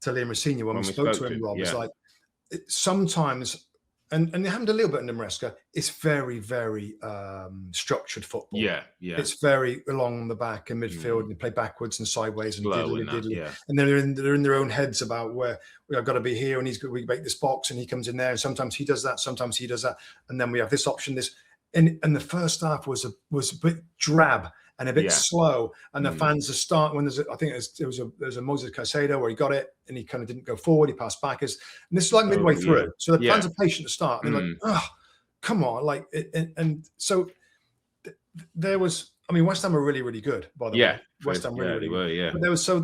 Liam Rosenior when we spoke to him, Rob. It's like sometimes, and it happened a little bit in Maresca, it's very, very structured football. Yeah. It's very along the back and midfield, and they play backwards and sideways and diddly. And they're in their own heads about where I've got to be here, and we make this box, and he comes in there, and sometimes he does that, sometimes he does that, and then we have this option, this. And the first half was a bit drab and a bit slow, and the fans are starting when there's a Moses Caicedo where he got it and he kind of didn't go forward, he passed back, and this is like midway through, so the fans are patient to start, and they're like, oh, come on, so there was. I mean, West Ham were really, really good, by the way. West Ham really, really were, But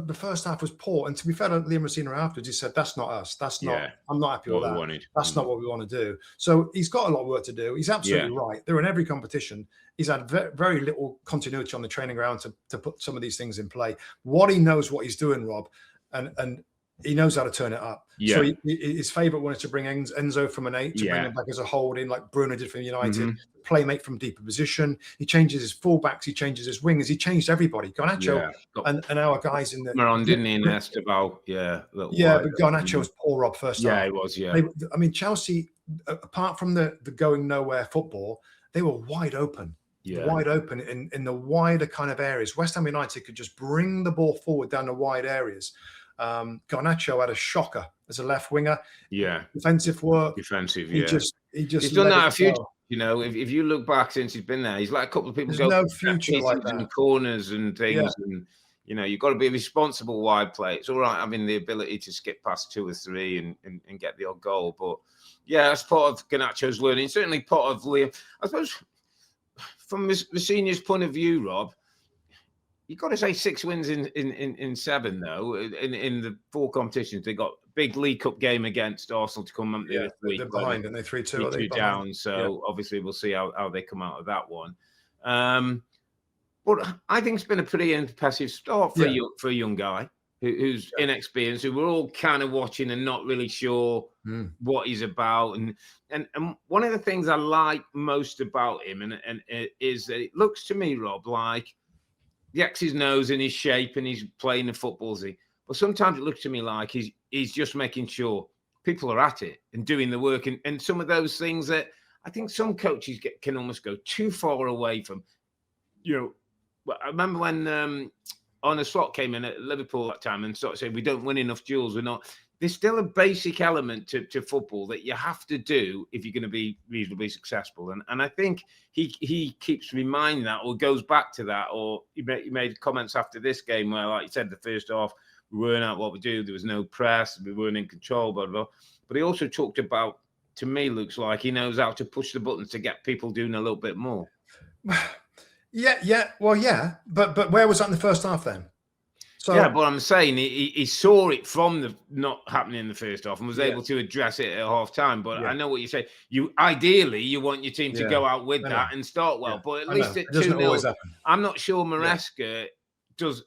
the first half was poor. And to be fair to Liam Rosenior afterwards, he said, that's not us. That's not, I'm not happy with that. That's not what we want to do. So he's got a lot of work to do. He's absolutely right. They're in every competition. He's had very little continuity on the training ground to put some of these things in play. What he knows what he's doing, Rob, and he knows how to turn it up. Yeah. So his favourite one is to bring Enzo from an 8 to bring him back as a holding, like Bruno did for United. Playmate from deeper position. He changes his fullbacks. He changes his wingers. He changed everybody. Garnacho and our guys in the didn't he, in Esteval? But Garnacho was poor, Rob, first half. Yeah, he was. Yeah, I mean, Chelsea, apart from the going nowhere football, they were wide open. Wide open in the wider kind of areas. West Ham United could just bring the ball forward down the wide areas. Garnacho had a shocker as a left winger. Defensive work. He's done that a few times. You know, if you look back since he's been there, he's like a couple of people There's no future like that. And corners and things, and you know, you've got to be a responsible wide play. It's all right having the ability to skip past 2 or 3 and get the odd goal, but that's part of Garnacho's learning. Certainly part of Liam. I suppose from the seniors' point of view, Rob, you've got to say 6 wins in 7, though. In the 4 competitions, they got a big League Cup game against Arsenal to come up this week. They're behind, and they 3-2. 3-2 down. So obviously, we'll see how they come out of that one. But I think it's been a pretty impressive start for a young guy who's inexperienced, who we're all kind of watching and not really sure what he's about. And one of the things I like most about him and is that it looks to me, Rob, like the X's nose and his shape, and he's playing the football. But sometimes it looks to me like he's just making sure people are at it and doing the work. And some of those things that I think some coaches can almost go too far away from. You know, I remember when Arne Slot came in at Liverpool that time and sort of said, we don't win enough duels. We're not. There's still a basic element to football that you have to do if you're going to be reasonably successful. And I think he keeps reminding that, or goes back to that, or he made comments after this game where, like you said, the first half, we weren't at what we do. There was no press. We weren't in control, blah, blah, blah. But he also talked about, to me, looks like he knows how to push the buttons to get people doing a little bit more. But where was that in the first half then? So, but I'm saying he saw it from the not happening in the first half and was able to address it at half time. But I know what you say. Ideally you want your team to go out with that and start well. But at least at 2-0, I'm not sure Maresca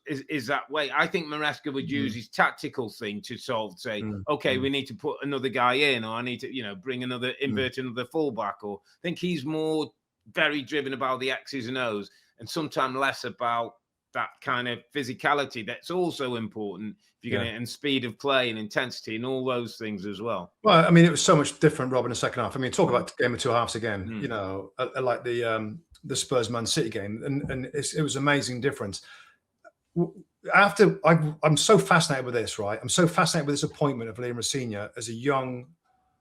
is that way. I think Maresca would use his tactical thing to say, okay, we need to put another guy in, or I need to, bring invert another fullback, or I think he's more very driven about the X's and O's and sometimes less about that kind of physicality that's also important if you're going to, and speed of play and intensity and all those things as well. Well, I mean, it was so much different, Rob, in the second half. I mean, talk about game of 2 halves again, like the Spurs Man City game, and it was amazing difference. I'm so fascinated with this, right? I'm so fascinated with this appointment of Liam Rosenior as a young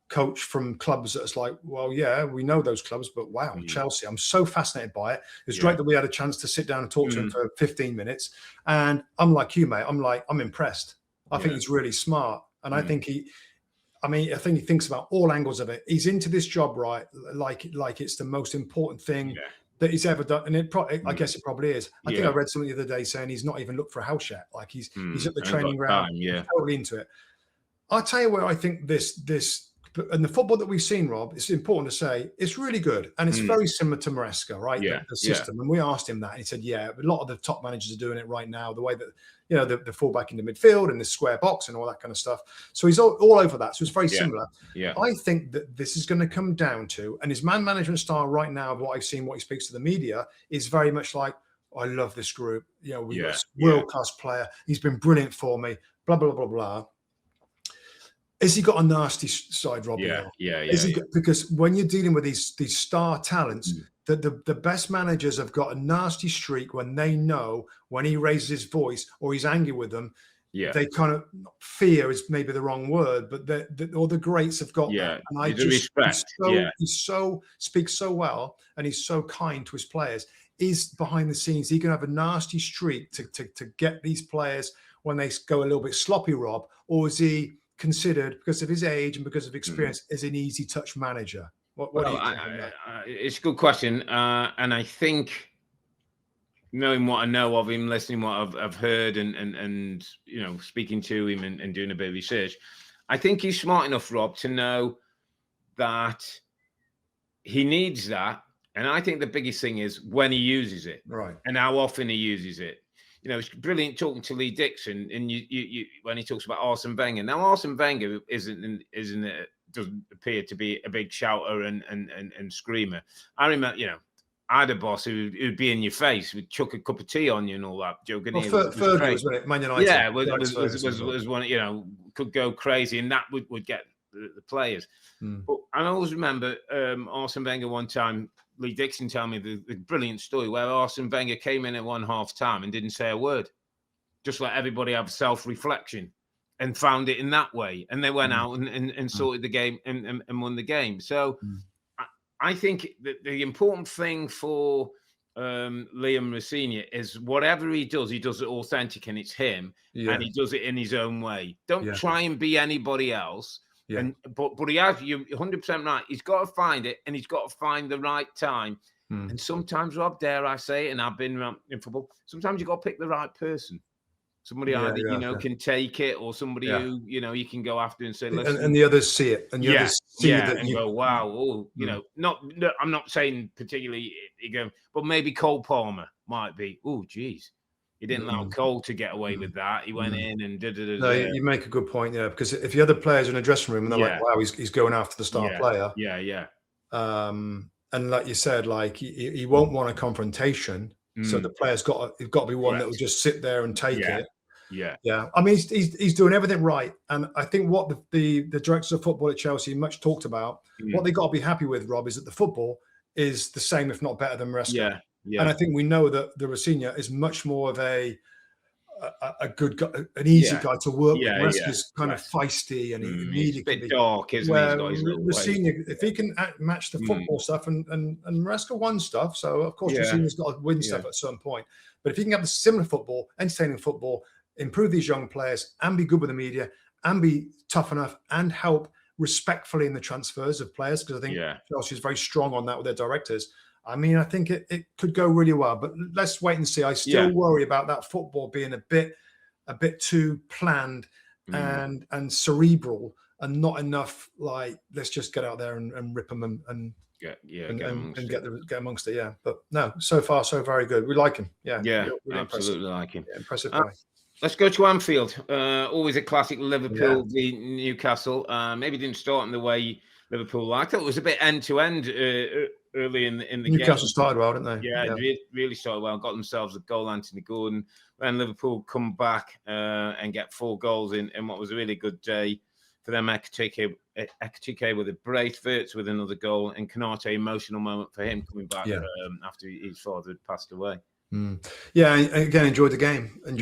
coach from clubs that's like, well, yeah, we know those clubs, but wow, Chelsea. I'm so fascinated by it. It's great that we had a chance to sit down and talk to him for 15 minutes. And I'm like you, mate. I'm impressed. I think he's really smart. And I think he thinks about all angles of it. He's into this job, right? Like it's the most important thing that he's ever done. And I guess it probably is. I think I read something the other day saying he's not even looked for a house yet. Like he's at the training ground. He's totally into it. I'll tell you where I think this and the football that we've seen, Rob, it's important to say, it's really good. And it's very similar to Maresca, right? The system. And we asked him that. And he said, a lot of the top managers are doing it right now, the way that, the fullback in the midfield and the square box and all that kind of stuff. So he's all over that. So it's very similar. Yeah. I think that this is going to come down to, and his man management style right now, of what I've seen, what he speaks to the media, is very much like, I love this group. We've got a world-class player. He's been brilliant for me, blah, blah, blah, blah. Has he got a nasty side, Robbie? Because when you're dealing with these star talents, the best managers have got a nasty streak when they know when he raises his voice or he's angry with them, they kind of, fear is maybe the wrong word, but all the greats have got that. And I just respect. He speaks so well, and he's so kind to his players. Is behind the scenes, he can have a nasty streak to get these players when they go a little bit sloppy, Rob, or is he considered, because of his age and because of experience, as an easy touch manager? What do you think? It's a good question, and I think, knowing what I know of him, listening what I've heard, and speaking to him and doing a bit of research, I think he's smart enough, Rob, to know that he needs that. And I think the biggest thing is when he uses it, right, and how often he uses it. it's brilliant talking to Lee Dixon, and you when he talks about Arsene Wenger. Now, Arsene Wenger doesn't appear to be a big shouter and screamer. I remember, I had a boss who'd be in your face, would chuck a cup of tea on you and all that. Joking. Well, Fergie was, wasn't it? Man United. Yeah, was one. Could go crazy, and that would get the players. But I always remember Arsene Wenger one time. Lee Dixon told me the brilliant story where Arsene Wenger came in at one half time and didn't say a word, just let everybody have self-reflection, and found it in that way. And they went out and sorted the game and won the game. So I think that the important thing for Liam Rosenior is whatever he does it authentic, and it's him, and he does it in his own way. Don't try and be anybody else. Yeah. But he has, you're 100% right. He's got to find it, and he's got to find the right time. And sometimes, Rob, dare I say it, and I've been in football, sometimes you've got to pick the right person. Somebody can take it, or somebody who, you can go after and say, listen. And the others see it. And the others see that and go, wow. I'm not saying particularly, but maybe Cole Palmer might be, oh, geez. He didn't allow Cole to get away with that. He went in and did. No, you make a good point, because if the other players are in a dressing room and they're like, "Wow, he's going after the star player," and like you said, like he won't want a confrontation, so the player's got to be one that will just sit there and take it. Yeah. I mean, he's doing everything right, and I think what the directors of football at Chelsea much talked about, what they got to be happy with, Rob, is that the football is the same, if not better, than Maresca. Yeah. And I think we know that the Rosenior is much more of a good guy, an easy guy to work with. Maresca's kind of feisty and he's a bit dark, isn't he? Rosenior, if he can match the football stuff, and Maresca won stuff, so of course Rosenior's got to win stuff at some point. But if he can have the similar football, entertaining football, improve these young players, and be good with the media, and be tough enough, and help respectfully in the transfers of players, because I think Chelsea is very strong on that with their directors. I mean, I think it could go really well, but let's wait and see. I still worry about that football being a bit too planned and cerebral, and not enough like, let's just get out there and rip them and get amongst it. Yeah, but no, so far so very good. We like him. Really absolutely like him. Yeah, impressive guy. Let's go to Anfield. Always a classic. Liverpool v Newcastle. Maybe didn't start in the way Liverpool liked. I thought it was a bit end to end early in the game. Newcastle started well, didn't they? Yeah. Really started well. Got themselves a goal, Anthony Gordon. When Liverpool come back and get 4 goals in what was a really good day for them. Ekitike with a brace, Wirtz with another goal, and Konate, emotional moment for him coming back after his father had passed away. Yeah, again, enjoyed the game. And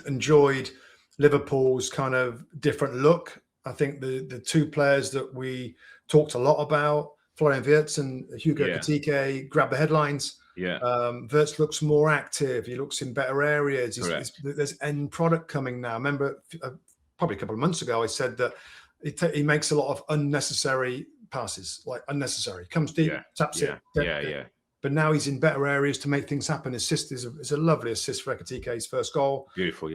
enjoyed Liverpool's kind of different look. I think the 2 players that we talked a lot about, Florian Wirtz and Hugo Ekitike, grabbed the headlines. Wirtz looks more active. He looks in better areas. There's end product coming now. I remember probably a couple of months ago, I said that he makes a lot of unnecessary passes, like unnecessary. Comes deep, taps it. But now he's in better areas to make things happen. Assist is a lovely assist for Ekitike's first goal. Beautiful,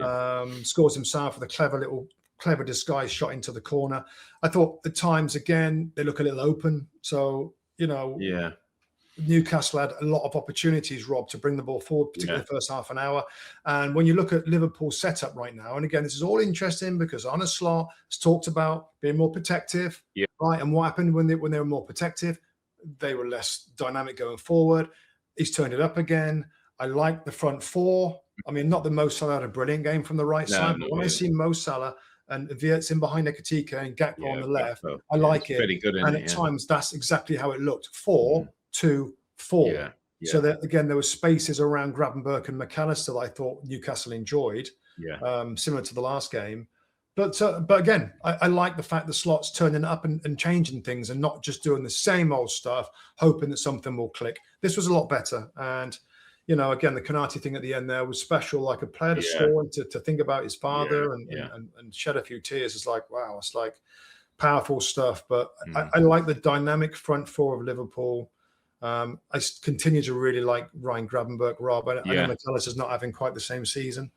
scores himself with a clever disguise shot into the corner. I thought at times, again, they look a little open. So, Newcastle had a lot of opportunities, Rob, to bring the ball forward, particularly the first half an hour. And when you look at Liverpool's setup right now, and again, this is all interesting because Arne Slot has talked about being more protective, right? And what happened when they were more protective? They were less dynamic going forward. He's turned it up again. I like the front 4. I mean, not that Mo Salah had a brilliant game from the right side, but when I see Mo Salah and Wirtz in behind Ekitike and Gakpo on the left, I like it. Pretty good, and at times, that's exactly how it looked. 4-2-4. So that, again, there were spaces around Gravenberch and McAllister that I thought Newcastle enjoyed, similar to the last game. But again, I like the fact the Slot's turning up and changing things and not just doing the same old stuff, hoping that something will click. This was a lot better. And, again, the Konate thing at the end there was special, like a player to score and to think about his father and shed a few tears. It's like, wow, it's like powerful stuff. But I like the dynamic front 4 of Liverpool. I continue to really like Ryan Gravenberch, Rob. I know McAllister's not having quite the same season.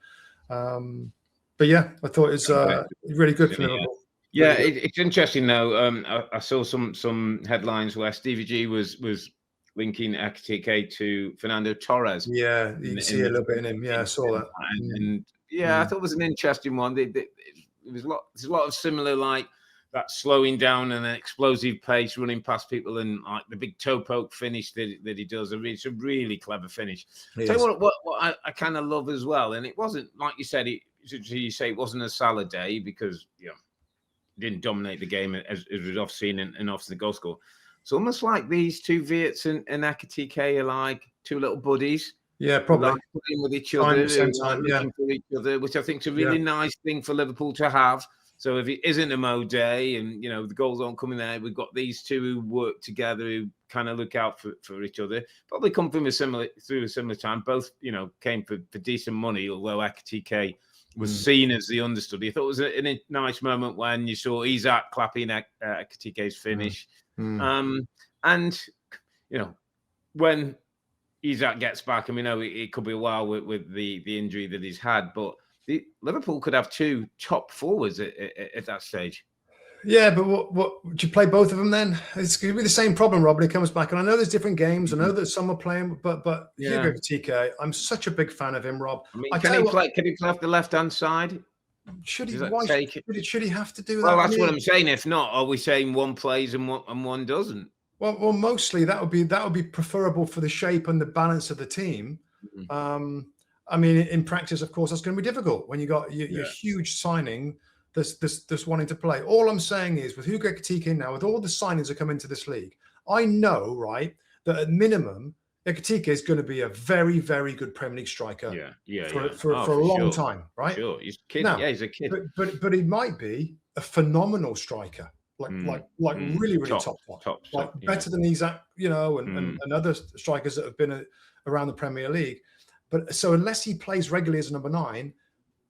But I thought it's really good for Liverpool. It's interesting though. I saw some headlines where Stevie G was linking Ekitike to Fernando Torres. Yeah, you see a little bit in him. Yeah, I saw that. And I thought it was an interesting one. There's a lot of similar, like that slowing down and an explosive pace, running past people, and like the big toe poke finish that he does. It's a really clever finish. Tell you what I kind of love as well, and it wasn't like you said. It wasn't a Salah day because he didn't dominate the game as was off scene and off the goal score. It's almost like these two Viets and Ekitike are like two little buddies. Yeah, probably like playing with each other, looking for each other, which I think is a really nice thing for Liverpool to have. So if it isn't a Mo day and, the goals aren't coming there, we've got these two who work together, who kind of look out for each other. Probably come from a similar time. Both, came for decent money, although Ekitike was seen as the understudy. I thought it was a nice moment when you saw Isak clapping Ekitike's finish. And, when Isak gets back, and we know it could be a while with the injury that he's had, but Liverpool could have two top forwards at that stage. Yeah, but what would you play both of them then? It's going to be the same problem, Rob, when he comes back. And I know there's different games. I know that some are playing, but Hugo Ekitike, I'm such a big fan of him, Rob. I mean, can he play off the left-hand side? Should he? Should he have to do that? Well, that's what I'm saying. If not, are we saying one plays and one doesn't? Well, mostly that would be preferable for the shape and the balance of the team. I mean, in practice, of course, that's going to be difficult when you got your huge signing that's wanting to play. All I'm saying is, with Hugo Ekitike now, with all the signings that come into this league, I know, right, that at minimum, Ekitike is going to be a very, very good Premier League striker for a long time, right? Sure, he's a kid. He's a kid. But he might be a phenomenal striker. Like really, really top, better than Isak, and other strikers that have been around the Premier League. But so unless he plays regularly as a number 9,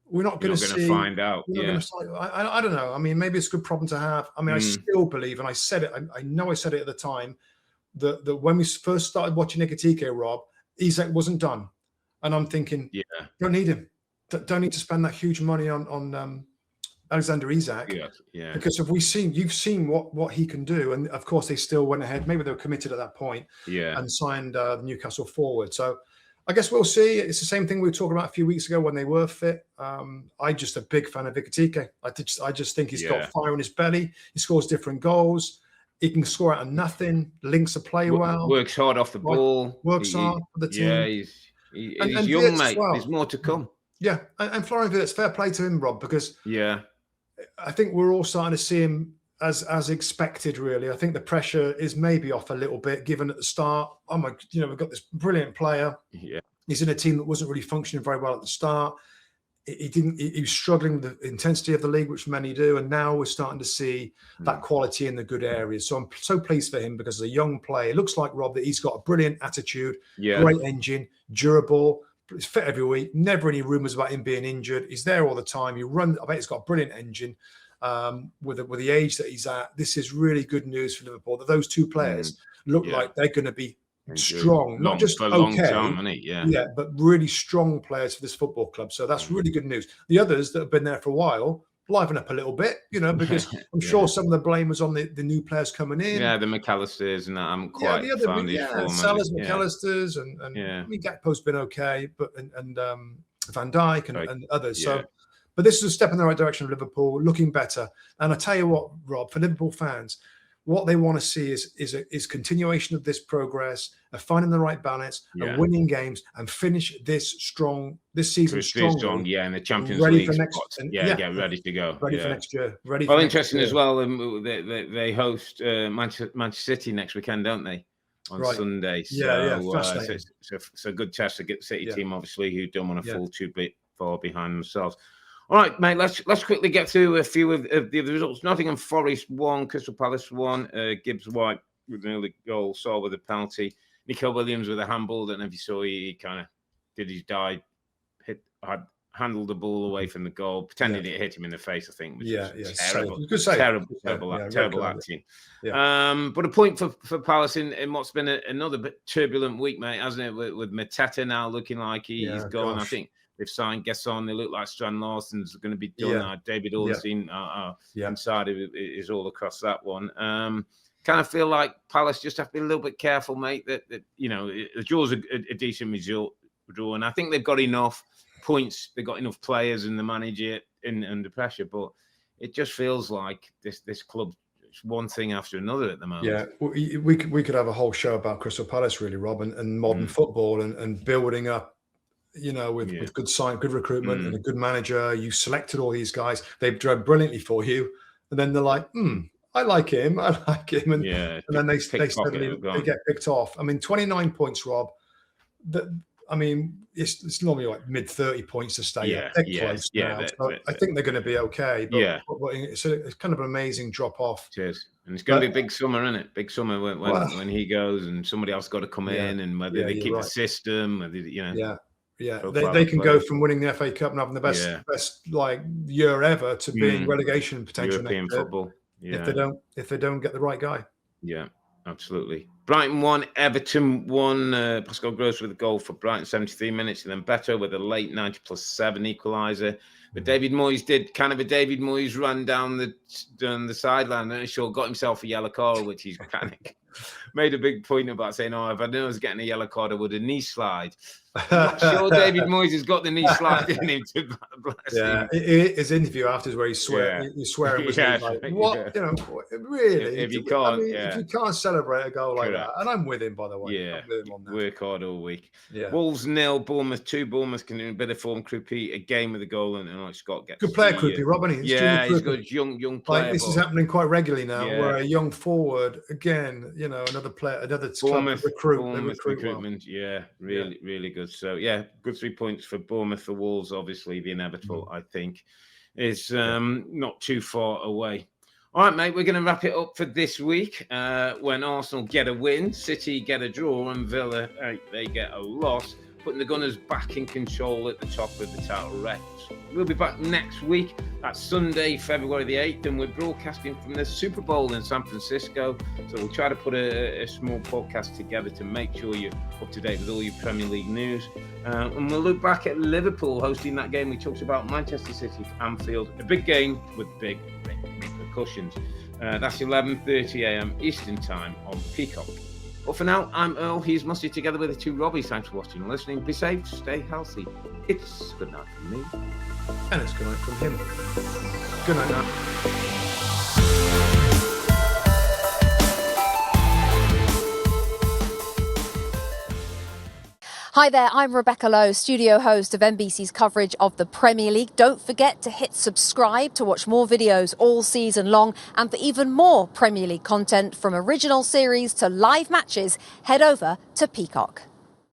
we're not going to find out. I don't know. I mean, maybe it's a good problem to have. I mean, I still believe, and I said it. I know I said it at the time that when we first started watching Ekitike, Rob, Isak wasn't done, and I'm thinking, don't need him. Don't need to spend that huge money on Alexander Isak, because you've seen what he can do, and of course they still went ahead. Maybe they were committed at that point, and signed the Newcastle forward. So I guess we'll see. It's the same thing we were talking about a few weeks ago when they were fit. I'm just a big fan of Ekitike. I just think he's got fire in his belly. He scores different goals. He can score out of nothing. Links a play well. Works hard off the ball. Works hard for the team. Yeah, he's young, mate. Well. There's more to come. Yeah, and Florian Wirtz, fair play to him, Rob, because I think we're all starting to see him as expected, really. I think the pressure is maybe off a little bit, given at the start. Oh my, we've got this brilliant player. Yeah, he's in a team that wasn't really functioning very well at the start. He was struggling with the intensity of the league, which many do, and now we're starting to see that quality in the good areas. So I'm so pleased for him, because as a young player, it looks like, Rob, that he's got a brilliant attitude, great engine, durable. He's fit every week. Never any rumours about him being injured. He's there all the time. I bet he's got a brilliant engine. With the age that he's at, this is really good news for Liverpool. That those two players look like they're going to be strong, not just for long term, but really strong players for this football club. So that's really good news. The others that have been there for a while liven up a little bit, because I'm sure some of the blame was on the new players coming in. Yeah, the McAllisters and that. I'm quite found his form. Salah's, McAllisters, and I mean, Gakpo's been okay, but and Van Dijk and others. So. But this is a step in the right direction of Liverpool, looking better. And I tell you what, Rob, for Liverpool fans, what they want to see is continuation of this progress, of finding the right balance, and winning games, and finish this season strong. In the Champions League. Get ready to go. Ready for next year. Interesting as well. They host Manchester City next weekend, don't they? On Sunday. So, it's a good test to get the City team, obviously, who don't want to fall too far behind themselves. All right, mate, let's quickly get through a few of the other results. Nottingham Forest 1, Crystal Palace 1, Gibbs White with an early goal, Saul with a penalty, Nico Williams with a handball. Don't know if you saw, he kind of did his dive, handled the ball away from the goal, pretending it hit him in the face, I think, which is terrible acting. Yeah. But a point for Palace in what's been another bit turbulent week, mate, hasn't it, with Mateta now looking like he's gone. I think they've signed Gesson. They look like Strand Larsen's going to be done. David Ornstein inside is all across that one. kind of feel like Palace just have to be a little bit careful, mate, that you know, the draw's a decent result, and I think they've got enough points, they've got enough players and the manager under pressure, but it just feels like this club, it's one thing after another at the moment. Yeah, we could have a whole show about Crystal Palace, really, Rob, and modern football and building up, you know, with good recruitment and a good manager. You selected all these guys, they've done brilliantly for you, and then they're like, I like him, and then they suddenly they get picked off. I mean, 29 points, Rob. I mean, it's normally like mid 30 points to stay. Close now. So I think they're going to be okay. But, but it's kind of an amazing drop off. Cheers. And it's going to be big summer, isn't it? Big summer when he goes and somebody else got to come in, and whether they keep the system, whether, you know. They can go from winning the FA Cup and having the best like year ever to being relegation potential European football. If they don't get the right guy. Yeah, absolutely. Brighton won, Everton won. Pascal Gross with a goal for Brighton, 73 minutes, and then Beto with a late 90+7 equaliser. But David Moyes did kind of a David Moyes run down the sideline, and sure got himself a yellow card, which he's kind of made a big point about, saying, "Oh, if I knew I was getting a yellow card, I would have knee slide." I'm not sure David Moyes has got the knee slide in him to bless him. His interview afterwards where he's swearing was like, what? You know, really? If you can't, if you can't celebrate a goal like that, and I'm with him, by the way. Yeah, I'm with him on that. Work hard all week. Yeah. Wolves 0, Bournemouth 2. Bournemouth can in a bit of form. Kruppi again with a goal, and Scott gets good player, Kruppi, Rob. He's got young player. Like, this is happening quite regularly now, where a young forward, again, you know, another player, another Bournemouth recruitment. Really good. So good 3 points for Bournemouth. For Wolves, obviously the inevitable, I think, is not too far away. All right, mate, we're going to wrap it up for this week. When Arsenal get a win, City get a draw, and Villa they get a loss, putting the Gunners back in control at the top of the title race. We'll be back next week. That's Sunday, February the 8th, and we're broadcasting from the Super Bowl in San Francisco. So we'll try to put a small podcast together to make sure you're up to date with all your Premier League news. And we'll look back at Liverpool hosting that game we talked about, Manchester City, Anfield. A big game with big repercussions. That's 11:30 a.m. Eastern Time on Peacock. But for now, I'm Earle. He's Mustoe, together with the two Robbies. Thanks for watching and listening. Be safe, stay healthy. It's good night from me. And it's good night from him. Good night now. Hi there, I'm Rebecca Lowe, studio host of NBC's coverage of the Premier League. Don't forget to hit subscribe to watch more videos all season long. And for even more Premier League content, from original series to live matches, head over to Peacock.